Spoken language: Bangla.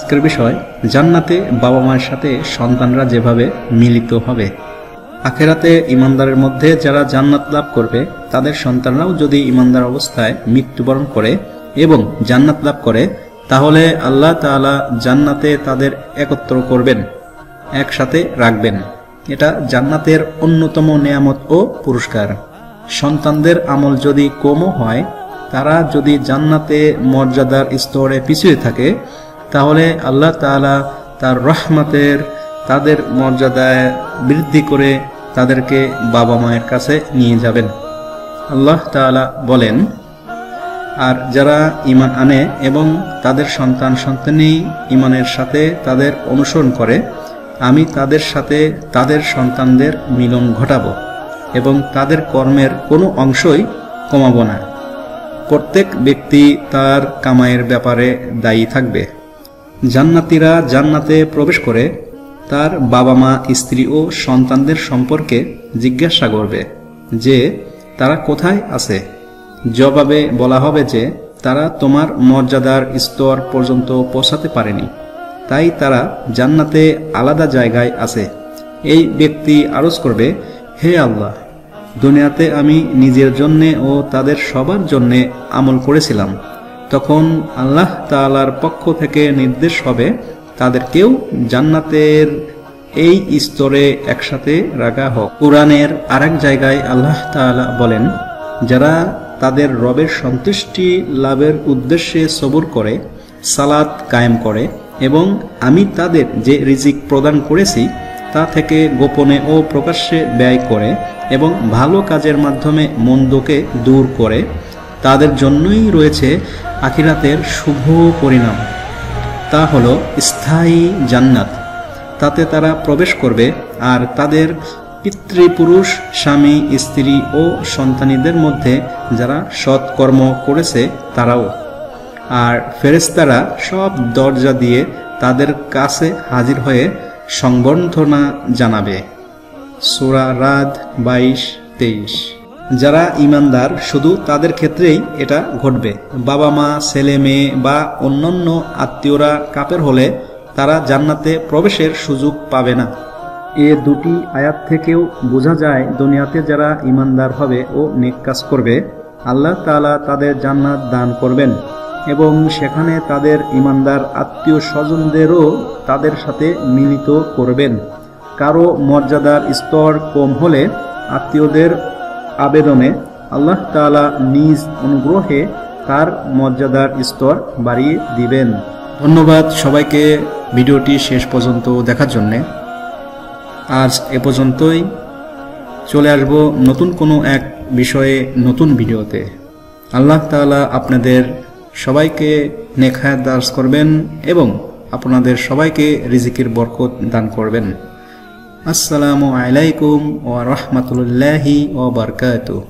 আজকের বিষয় জান্নাতে বাবা মায়ের সাথে সন্তানরা যেভাবে মিলিত হবে। আখেরাতে ইমানদারের মধ্যে যারা জান্নাত লাভ করবে তাদের সন্তানরাও যদি ইমানদার অবস্থায় মৃত্যুবরণ করে এবং জান্নাত লাভ করে, তাহলে আল্লাহ তাআলা জান্নাতে তাদের একত্র করবেন, একসাথে রাখবেন। এটা জান্নাতের অন্যতম নেয়ামত ও পুরস্কার। সন্তানদের আমল যদি কমও হয়, তারা যদি জান্নাতে মর্যাদার স্তরে পিছিয়ে থাকে, তাহলে আল্লাহ তাআলা তার রহমতের তাদের মর্যাদায় বৃদ্ধি করে তাদেরকে বাবা মায়ের কাছে নিয়ে যাবেন। আল্লাহ তাআলা বলেন, আর যারা ঈমান আনে এবং তাদের সন্তান সন্ততি ঈমানের সাথে তাদের অনুসরণ করে, আমি তাদের সাথে তাদের সন্তানদের মিলন ঘটাবো এবং তাদের কর্মের কোনো অংশই কমাবো না। প্রত্যেক ব্যক্তি তার কামাইয়ের ব্যাপারে দায়ী থাকবে। জান্নাতীরা জান্নাতে প্রবেশ করে তার বাবা মা, স্ত্রী ও সন্তানদের সম্পর্কে জিজ্ঞাসা করবে যে তারা কোথায় আছে। জবাবে বলা হবে যে তারা তোমার মর্যাদার স্তর পর্যন্ত পৌঁছাতে পারেনি, তাই তারা জান্নাতে আলাদা জায়গায় আছে। এই ব্যক্তি আরজ করবে, হে আল্লাহ, দুনিয়াতে আমি নিজের জন্যে ও তাদের সবার জন্যে আমল করেছিলাম। তখন আল্লাহ তাআলার পক্ষ থেকে নির্দেশ হবে তাদেরকেও জান্নাতের এই স্তরে একসাথে রাখা হোক। কুরআনের আরেক জায়গায় আল্লাহ তাআলা বলেন, যারা তাদের রবের সন্তুষ্টি লাভের উদ্দেশ্যে সবর করে, সালাত কায়েম করে এবং আমি তাদের যে রিজিক প্রদান করেছি তা থেকে গোপনে ও প্রকাশ্যে ব্যয় করে এবং ভালো কাজের মাধ্যমে মন্দকে দূর করে, তাদের জন্যই রয়েছে আখিরাতের শুভ পরিণাম। তা হলো স্থায়ী জান্নাত। তাতে তারা প্রবেশ করবে আর তাদের পিতৃপুরুষ, স্বামী, স্ত্রী ও সন্তানীদের মধ্যে যারা সৎকর্ম করেছে তারাও। আর ফেরেশতারা সব দরজা দিয়ে তাদের কাছে হাজির হয়ে সংবর্ধনা জানাবে। সূরা রাদ 22-23। যারা ঈমানদার শুধু তাদের ক্ষেত্রেই এটা ঘটবে। বাবা মা, ছেলে মেয়ে বা অন্যান্য আত্মীয়রা কাফের হলে তারা জান্নাতে প্রবেশের সুযোগ পাবে না। এ দুটি আয়াত থেকেও বোঝা যায় দুনিয়াতে যারা ঈমানদার হবে ও নেক কাজ করবে, আল্লাহ তাআলা তাদের জান্নাত দান করবেন এবং সেখানে তাদের ঈমানদার আত্মীয় স্বজনদেরও তাদের সাথে মিলিত করবেন। কারো মর্যাদার স্তর কম হলে আত্মীয়দের আবেদনে আল্লাহ তাআলা নিজ অনুগ্রহে তার মর্যাদার স্তর বাড়িয়ে দিবেন। ধন্যবাদ সবাইকে ভিডিওটি শেষ পর্যন্ত দেখার জন্যে। আজ এ পর্যন্তই। চলে আসব নতুন কোনো এক বিষয়ে নতুন ভিডিওতে। আল্লাহ তাআলা আপনাদের সবাইকে নেক হায়াত দান করবেন এবং আপনাদের সবাইকে রিজিকের বরকত দান করবেন। আসসালামু আলাইকুম ওয়া রাহমাতুল্লাহি ওয়া বারাকাতুহু।